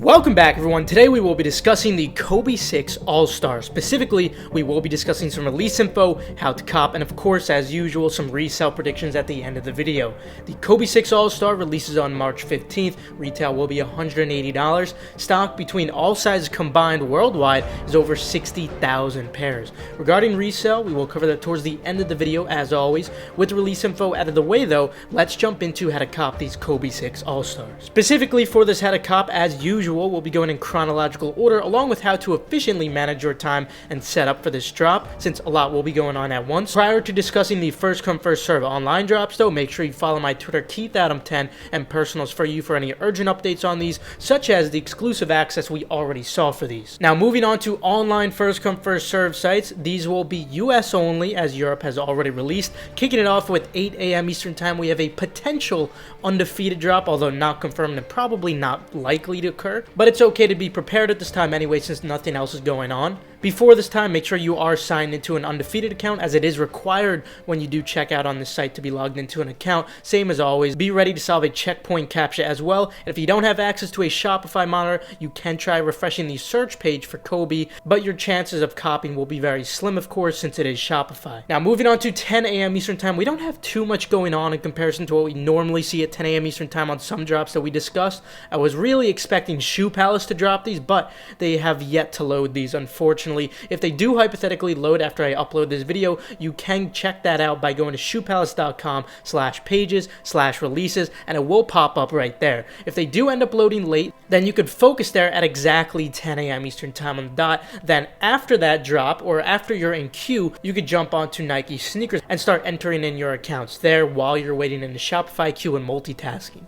Welcome back, everyone. Today we will be discussing the Kobe 6 All-Star. Specifically, we will be discussing some release info, how to cop, and of course, as usual, some resale predictions at the end of the video. The Kobe 6 All-Star releases on March 15th. Retail will be $180. Stock between all sizes combined worldwide is over 60,000 pairs. Regarding resale, we will cover that towards the end of the video, as always. With release info out of the way, though, let's jump into how to cop these Kobe 6 All-Stars. Specifically for this how to cop, as usual, we'll be going in chronological order, along with how to efficiently manage your time and set up for this drop, since a lot will be going on at once. Prior to discussing the first come first serve online drops, though, make sure you follow my Twitter KeithAdam10 and personals for you for any urgent updates on these, such as the exclusive access we already saw for these. Now, moving on to online first come first serve sites, these will be US only, as Europe has already released. Kicking it off with 8 a.m. Eastern time, we have a potential undefeated drop, although not confirmed and probably not likely to occur. But it's okay to be prepared at this time anyway, since nothing else is going on. Before this time, make sure you are signed into an undefeated account, as it is required when you do check out on this site to be logged into an account. Same as always, be ready to solve a checkpoint captcha as well. And if you don't have access to a Shopify monitor, you can try refreshing the search page for Kobe, but your chances of copying will be very slim, of course, since it is Shopify. Now, moving on to 10 a.m. Eastern time, we don't have too much going on in comparison to what we normally see at 10 a.m. Eastern time on some drops that we discussed. I was really expecting Shoe Palace to drop these, but they have yet to load these, unfortunately. If they do hypothetically load after I upload this video, you can check that out by going to shoepalace.com/pages/releases, and it will pop up right there. If they do end up loading late, then you could focus there at exactly 10 a.m. Eastern time on the dot. Then after that drop, or after you're in queue, you could jump onto Nike sneakers and start entering in your accounts there while you're waiting in the Shopify queue and multitasking.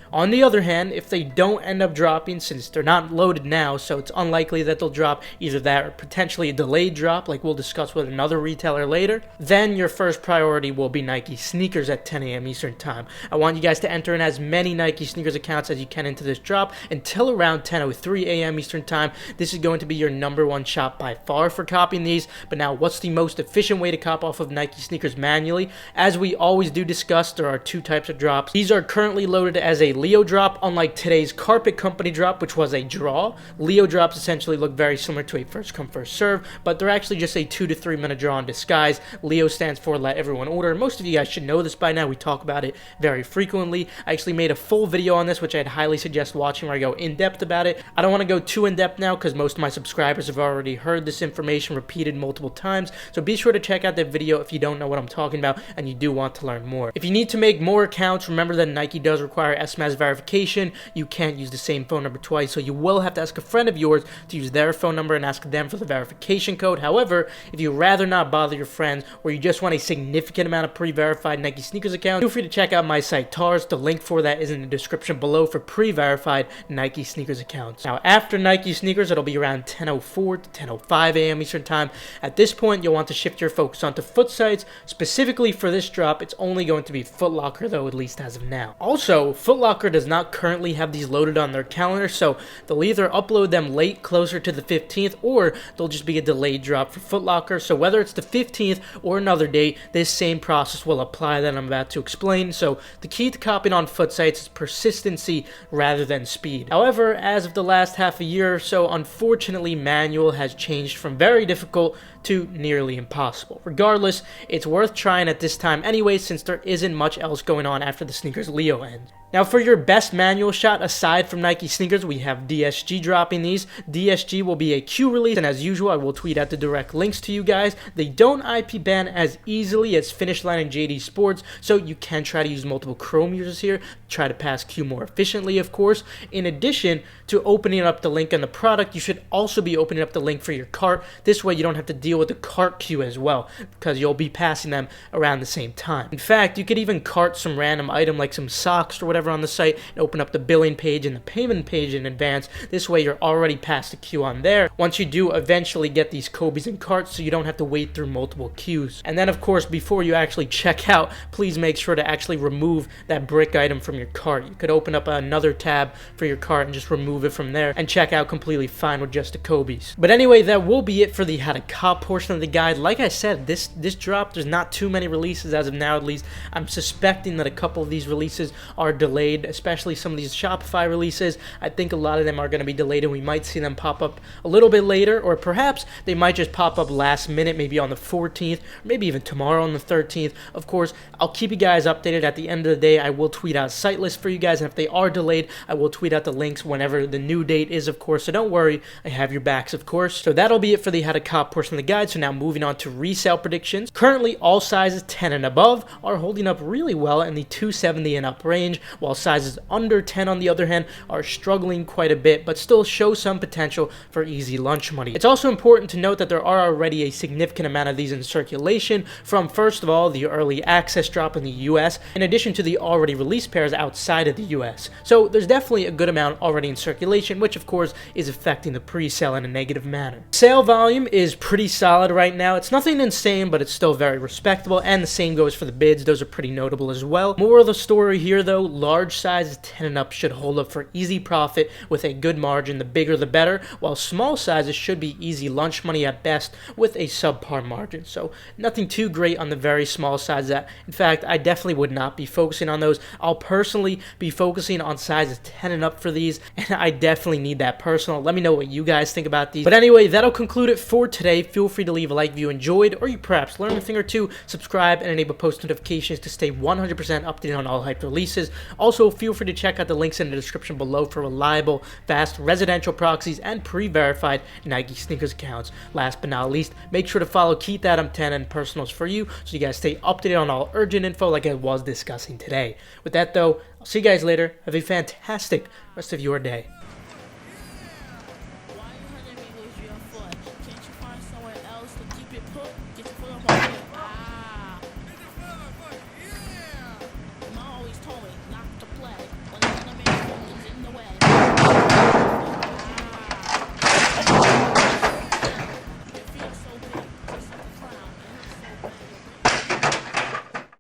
On the other hand, if they don't end up dropping, since they're not loaded now, so it's unlikely that they'll drop either that or potentially a delayed drop, like we'll discuss with another retailer later, then your first priority will be Nike sneakers at 10 a.m. Eastern time. I want you guys to enter in as many Nike sneakers accounts as you can into this drop until around 10:03 a.m. Eastern time. This is going to be your #1 shop by far for copying these. But now, what's the most efficient way to cop off of Nike sneakers manually? As we always do discuss, there are two types of drops. These are currently loaded as a Leo drop, unlike today's Carpet Company drop, which was a draw. Leo drops essentially look very similar to a first come first serve, but they're actually just a 2 to 3 minute draw in disguise. Leo stands for let everyone order. Most of you guys should know this by now. We talk about it very frequently. I actually made a full video on this, which I'd highly suggest watching, where I go in depth about it. I don't want to go too in depth now because most of my subscribers have already heard this information repeated multiple times, so be sure to check out that video if you don't know what I'm talking about and you do want to learn more. If you need to make more accounts, remember that Nike does require SMS verification. You can't use the same phone number twice, so you will have to ask a friend of yours to use their phone number and ask them for the verification code. However, if you'd rather not bother your friends, or you just want a significant amount of pre-verified Nike sneakers accounts, feel free to check out my site TARS. The link for that is in the description below for pre-verified Nike sneakers accounts. Now, after Nike sneakers, it'll be around 10:04 to 10:05 a.m. Eastern time. At this point, you'll want to shift your focus onto foot sites. Specifically for this drop, it's only going to be Foot Locker, though, at least as of now. Also, Foot Locker does not currently have these loaded on their calendar, so they'll either upload them late, closer to the 15th, or they'll just be a delayed drop for Foot Locker. So whether it's the 15th or another date, this same process will apply that I'm about to explain. So the key to copying on foot sites is persistency rather than speed. However, as of the last half a year or so, unfortunately, manual has changed from very difficult to nearly impossible. Regardless, it's worth trying at this time anyway, since there isn't much else going on after the sneakers Leo ends. Now, for your best manual shot, aside from Nike sneakers, we have DSG dropping these. DSG will be a queue release, and as usual, I will tweet out the direct links to you guys. They don't IP ban as easily as Finish Line and JD Sports, so you can try to use multiple Chrome users here, try to pass queue more efficiently, of course. In addition to opening up the link on the product, you should also be opening up the link for your cart. This way, you don't have to deal with the cart queue as well, because you'll be passing them around the same time. In fact, you could even cart some random item like some socks or whatever on the site and open up the billing page and the payment page in advance. This way you're already past the queue on there once you do eventually get these Kobe's in carts, so you don't have to wait through multiple queues. And then, of course, before you actually check out, please make sure to actually remove that brick item from your cart. You could open up another tab for your cart and just remove it from there and check out completely fine with just the Kobe's. But anyway, that will be it for the how to cop portion of the guide. Like I said, this drop, there's not too many releases as of now, at least. I'm suspecting that a couple of these releases are delayed delayed, especially some of these Shopify releases. I think a lot of them are going to be delayed, and we might see them pop up a little bit later, or perhaps they might just pop up last minute, maybe on the 14th, or maybe even tomorrow on the 13th. Of course, I'll keep you guys updated. At the end of the day, I will tweet out Sitelists for you guys, and if they are delayed, I will tweet out the links whenever the new date is, of course, so don't worry, I have your backs, of course. So that'll be it for the how to cop portion of the guide. So now moving on to resale predictions. Currently, all sizes 10 and above are holding up really well in the 270 and up range, while sizes under 10, on the other hand, are struggling quite a bit, but still show some potential for easy lunch money. It's also important to note that there are already a significant amount of these in circulation from, first of all, the early access drop in the US, in addition to the already released pairs outside of the US. So there's definitely a good amount already in circulation, which of course is affecting the pre-sale in a negative manner. Sale volume is pretty solid right now. It's nothing insane, but it's still very respectable, and the same goes for the bids. Those are pretty notable as well. More of the story here though, large sizes 10 and up should hold up for easy profit with a good margin. The bigger the better, while small sizes should be easy lunch money at best with a subpar margin. So nothing too great on the very small sizes. In fact, I definitely would not be focusing on those. I'll personally be focusing on sizes 10 and up for these, and I definitely need that personal. Let me know what you guys think about these. But anyway, that'll conclude it for today. Feel free to leave a like if you enjoyed, or you perhaps learned a thing or two. Subscribe and enable post notifications to stay 100% updated on all hyped releases. Also, feel free to check out the links in the description below for reliable, fast residential proxies and pre-verified Nike sneakers accounts. Last but not least, make sure to follow Keith Adam 10 and personals for you, so you guys stay updated on all urgent info like I was discussing today. With that though, I'll see you guys later. Have a fantastic rest of your day.